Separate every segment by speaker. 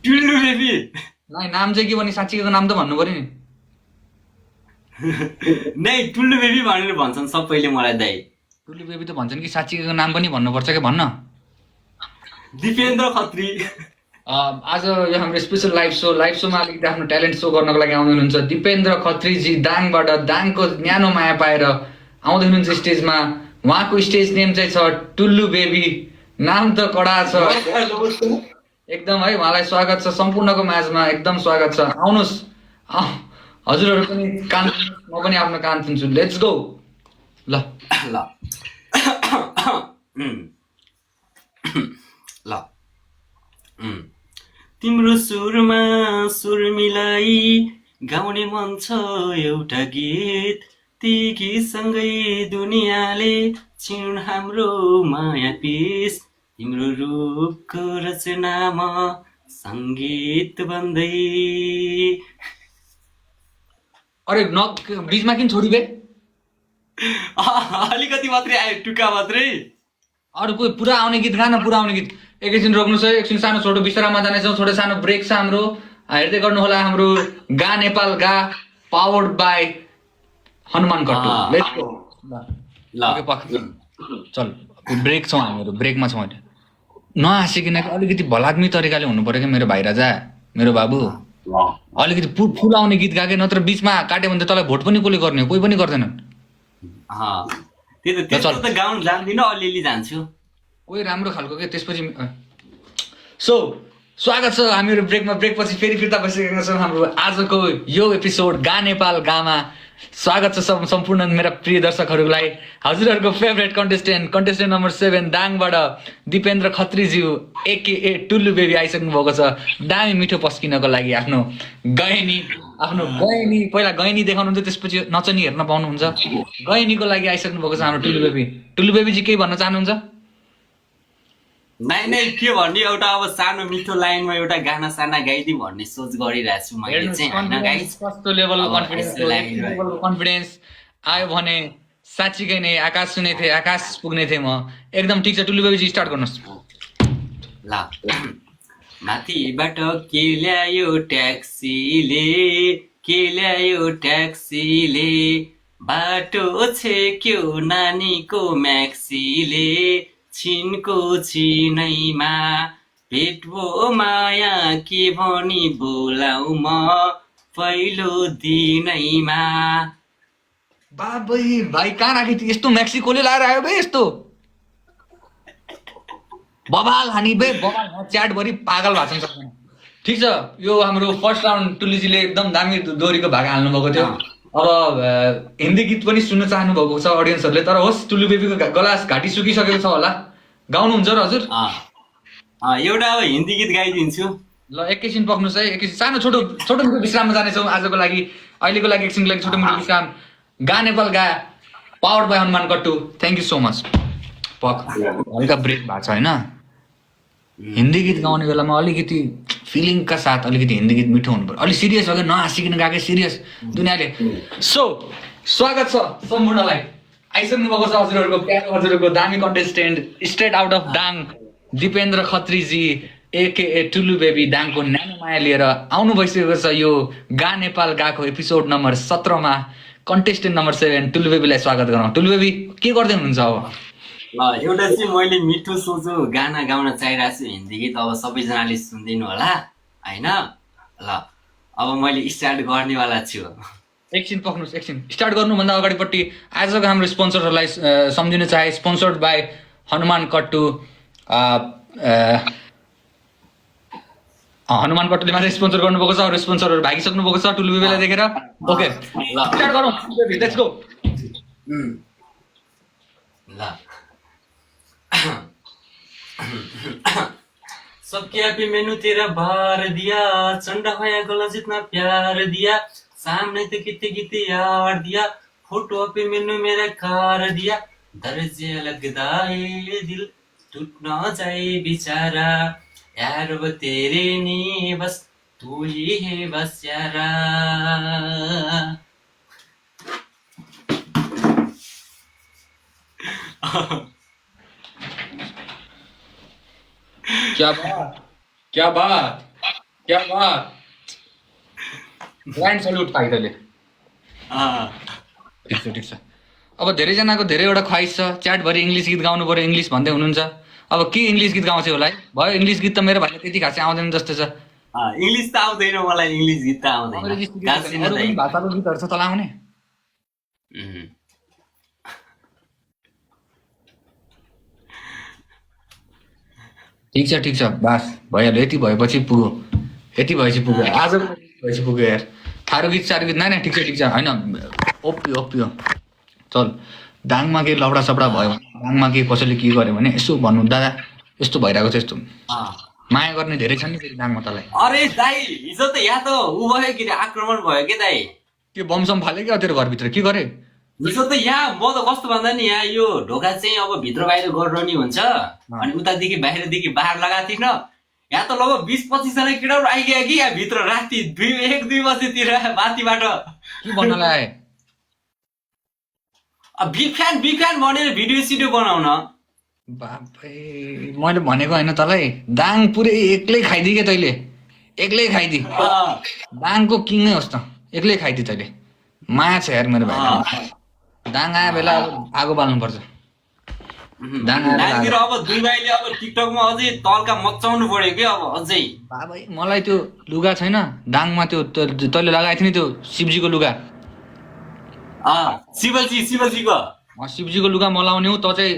Speaker 1: Tullu baby
Speaker 2: नाम चाहिँ के भने साँच्चीको नाम त भन्नु पर्यो नि।
Speaker 1: नै टुल्लु बेबी भनेर भन्छन् सबैले मलाई दाइ।
Speaker 2: टुल्लु बेबी त भन्छन् कि साँच्चीको नाम पनि भन्नुपर्छ कि भन्न।
Speaker 1: दिपेन्द्र खत्री।
Speaker 2: आज यो हाम्रो स्पेसल लाइभ सोमा अलिकति आफ्नो ट्यालेन्ट सो गर्नको लागि आउँदै हुनुहुन्छ दिपेन्द्र खत्रीजी दाङबाट। दाङको न्यानो माया पाएर आउँदै हुनुहुन्छ स्टेजमा। उहाँको स्टेज नेम चाहिँ छ टुल्लु बेबी। नाम त कडा छ एकदम है। उहाँलाई स्वागत छ सम्पूर्णको माझमा, एकदम स्वागत छ। आउनुहोस् हजुरहरू पनि कान, म पनि आफ्नो कान सुन्छु। Let's go. ल
Speaker 1: ल ल तिम्रो सुरमा सुर मिलाई गाउने मन छ एउटा गीत। ती गीतसँगै दुनियाँले छिन् हाम्रो माया पिस। तिम्रो रूपको रचनामा सङ्गीत बन्दै।
Speaker 2: अरे न बिचमा किन छोडिबे?
Speaker 1: अलिकति मात्रै आयो, टुक्का मात्रै।
Speaker 2: अरू कोही पुरा आउने गीत गान, पुरा आउने गीत। एकैछिन रोक्नुहोस् है, एकछिन सानो छोटो विश्राममा जानेछौँ। छोटो सानो ब्रेक छ हाम्रो। हेर्दै गर्नु होला हाम्रो Ga Nepal Ga powered by Hanuman Kattu. Let's go. ल चल ब्रेक छौँ हामीहरू, ब्रेकमा छौँ अहिले। नहाँसिकन अलिकति भलाग्मी तरिकाले हुनु पर्यो क्या मेरो भाइ राजा, मेरो बाबु। अलिकति फुल आउने गीत गाके, नत्र बिचमा काट्यो भने त तँलाई भोट पनि कसले गर्ने? कोही पनि गर्दैनन्।
Speaker 1: त्यस्तो त गाउन जान्दिनँ, अलिअलि जान्छु।
Speaker 2: कोही राम्रो खालको के। त्यसपछि स्वागत छ हामीहरू ब्रेकमा। ब्रेकपछि फेरि फिर्ता बसिसकेका छौँ हाम्रो आजको यो एपिसोड गा नेपाल गामा। स्वागत छ सम्पूर्ण मेरा प्रिय दर्शकहरूलाई। हजुरहरूको फेभरेट कन्टेस्टेन्ट नम्बर 7 दाङबाट दिपेन्द्र खत्रीज्यू एके टुल्लु बेबी आइसक्नु भएको छ। दामी मिठो पस्किनको लागि आफ्नो गयनी पहिला गयनी देखाउनुहुन्छ, त्यसपछि नचनी हेर्न पाउनुहुन्छ। गयनीको लागि आइसक्नु भएको छ हाम्रो टुल्लु बेबी। टुल्लु बेबीजी केही भन्न चाहनुहुन्छ?
Speaker 1: नै के भन्ने, एउटा अब सानो मिठो लाइनमा एउटा गाना साना गाइदिउँ भन्ने सोच गरिरहेको छु मैले चाहिँ।
Speaker 2: कस्तो लेभलको कन्फिडेन्स आयो भने साँच्चीकै नै आकाश सुने थिएँ, आकाश पुग्ने थिएँ म। एकदम ठिक छ, टुल्लु बेबीजी स्टार्ट गर्नुहोस्।
Speaker 1: ल माथिबाट के ल्यायो ट्याक्सीले, बाटो छेक्यो नानीको म्याक्सीले। छिनको छिनैमा भेटबो माया के भनी बोलाउ म पहिलो दिनैमा।
Speaker 2: बाबै भाइ कहाँ राखेको थियो यस्तो म्याक्सी? कसले लाएर आयो बे यस्तो? बबाल हानी बे बबाल। च्याटभरि पागल भएको छ। ठिक छ, यो हाम्रो फर्स्ट राउन्ड टुल्लुजीले एकदम दामी दोहोरीको भाग हाल्नुभएको थियो। अब हिन्दी गीत पनि सुन्न चाहनु भएको छ अडियन्सहरूले। तर होस्, टुल्लु बेबीको गला घाँटी सुकिसकेको छ होला। गाउनुहुन्छ र हजुर?
Speaker 1: एउटा अब हिन्दी गीत गाइदिन्छु।
Speaker 2: ल एकैछिन पक्नुहोस् है, एकैछिन सानो छोटो मिठो विश्राममा जानेछौँ आजको लागि। अहिलेको लागि एकछिनको लागि छोटो मिठो विश्राम। Ga Nepal Ga powered by Hanuman Kattu. Thank you so much. हल्का ब्रेक भएको छ होइन? हिन्दी गीत गाउने बेलामा अलिकति फिलिङका साथ अलिकति हिन्दी गीत मिठो हुनु पर्यो। अलिक सिरियस हो क्या, नहाँसिकन गएकै सिरियस दुनियाँले। स्वागत छ सम्पूर्णलाई। आइसक्नु भएको छ हजुरहरूको प्यारो, हजुरहरूको दामी contestant straight out of Dang Dipendra खत्रीजी एके टुल्लु बेबी। दाङको न्यानो माया लिएर आउनु भइसकेको छ यो गा नेपाल गाको एपिसोड नम्बर 17मा। कन्टेस्टेन्ट नम्बर 7 टुल्लु बेबीलाई स्वागत गरौँ। टुल्लु बेबी के गर्दै हुनुहुन्छ अब?
Speaker 1: एउटा चाहिँ मैले मिठो सोचो गाना गाउन चाहिरहेको छु, हिन्दी गीत। अब सबैजनाले सुनिदिनु होला होइन? ल अब मैले स्टार्ट गर्नेवाला छु।
Speaker 2: एकछिन पक्नुहोस्, एकछिन स्टार्ट गर्नुभन्दा अगाडिपट्टि आजको हाम्रो स्पोन्सरहरूलाई सम्झिन चाहे। Sponsored by Hanuman Kattu. हनुमान कट्टुले मात्रै स्पोन्सर गर्नुभएको छ, अरू स्पोन्सरहरू भागिसक्नु भएको छ टुल्लु बेबीलाई देखेर। ओके स्टार्ट गरौँ, लेट्स गो।
Speaker 1: ल सबके हैप्पी मैनू तेरा भार दिया, चंडा होया गला जितना प्यार दिया, सामने तो कितने कितने यार दिया, फोटो पे मैनू मेरा कार दिया, दर्जे लगदा ये दिल टूट ना जाए बेचारा, यार वो तेरे ने बस तू ही है बस यारा।
Speaker 2: क्या बात, क्या बात। क्या बात ग्रान्ड सल्युट पाइ तैँले
Speaker 1: अँ,
Speaker 2: ठिक छ अब धेरैजनाको धेरैवटा ख्वाइस छ च्याटभरि इङ्ग्लिस गीत गाउनु पऱ्यो इङ्ग्लिस भन्दै हुनुहुन्छ अब के इङ्ग्लिस गीत गाउँछ होला है भयो इङ्ग्लिस गीत त मेरो भाइले त्यति खासै आउँदैन जस्तो छ
Speaker 1: इङ्ग्लिस त आउँदैन मलाई इङ्ग्लिस गीत त आउँदैन
Speaker 2: अङ्ग्रेजी सिकेको
Speaker 1: गाँच्छु
Speaker 2: छैन,
Speaker 1: नि
Speaker 2: अरू
Speaker 1: दाइ।
Speaker 2: पनि भाषाको गीतहरू छ तँलाई आउने
Speaker 1: उम्,
Speaker 2: ठिक छ बास भइहाल्यो यति भएपछि पुग्यो यति भएपछि पुग्यो आज भएपछि पुग्यो यार थारू गीत सारू गीत नै ठिक छ होइन ओपियो चल दाङमा केही लफडा सफडा भयो भने दाङमा केही कसैले के गर्यो भने यसो भन्नु दादा यस्तो भइरहेको छ यस्तो
Speaker 1: अँ।
Speaker 2: माया गर्ने धेरै छन् नि फेरि दाङमा तँलाई
Speaker 1: अरे दाइ हिजो त यहाँ त ऊ भयो कि आक्रमण भयो कि दाइ
Speaker 2: के बमसम फाल्यो क्या तेरो घरभित्र के गरे
Speaker 1: हिजो त यहाँ म त कस्तो भन्दा नि यहाँ यो ढोका चाहिँ अब भित्र बाहिर गरिरहने हुन्छ अनि उतादेखि बाहिरदेखि बाहिर लगाएको थिएन यहाँ त लगभग 20-25 जना केटाहरू आइगयो कि यहाँ भित्र राति 1-2 बजीतिर माथिबाट
Speaker 2: के भन्न लाए
Speaker 1: बिग फ्यान भनेर भिडियो सिडियो बनाउन
Speaker 2: बापै मैले भनेको होइन तँलाई दाङ पुरै एक्लै खाइदिए क्या तैँले एक्लै खाइदि दाङको किङ नै होस् त एक्लै खाइदि तैँले माया छ यार मेरो भाइ दाङ आए बेला आगो बाल्नुपर्छ दाङ आए बेला
Speaker 1: दाङतिर अब दुई भाइले अब टिकटकमा अझै तल्का मचाउनु पर्यो कि अब अझै
Speaker 2: बाबै मलाई त्यो लुगा छैन दाङमा त्यो तैँले लगाएको थियो नि त्यो शिवजीको लुगा
Speaker 1: शिवजीको
Speaker 2: शिवजीको लुगा म लाउने हो त चाहिँ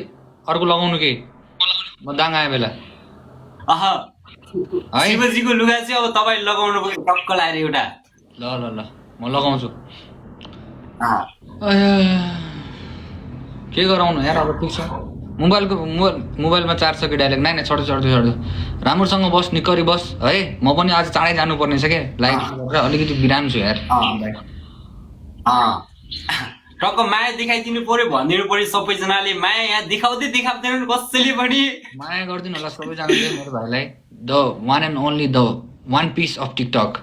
Speaker 2: अर्को लगाउनु के म दाङ आए बेला है
Speaker 1: शिवजीको लुगा चाहिँ अब तपाईँ लगाउनु पर्यो टक्क लाएर एउटा
Speaker 2: ल म लगाउँछु के गराउनु यार अब ठिक छ मोबाइलमा चार्ज छ कि डाइरेक्ट नै छोड्छु राम्रोसँग बस निकरी बस है म पनि आज चाँडै जानुपर्ने छ क्या लाइक अलिकति बिराम छु यार
Speaker 1: टक्क माया देखाइदिनु पर्यो भनिदिनु पर्यो सबैजनाले माया यहाँ देखाउँदैन कसैले पनि
Speaker 2: माया गरिदिनु होला सबैजनाले मेरो भाइलाई the one and only the one piece of TikTok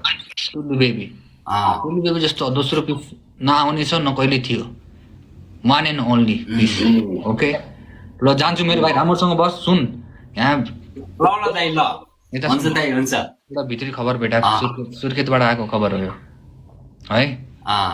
Speaker 2: टुलु बेबी जस्तो दोस्रो पिस नआउने छ न कहिले थियो one and only piece okay ल जान्छु मेरो भाइ राम्रोसँग बस सुन यहाँ
Speaker 1: ल दाइ ल हुन्छ दाइ हुन्छ
Speaker 2: एउटा भित्री खबर भेटाएको सुर्खेतबाट आएको खबर हो यो है
Speaker 1: अँ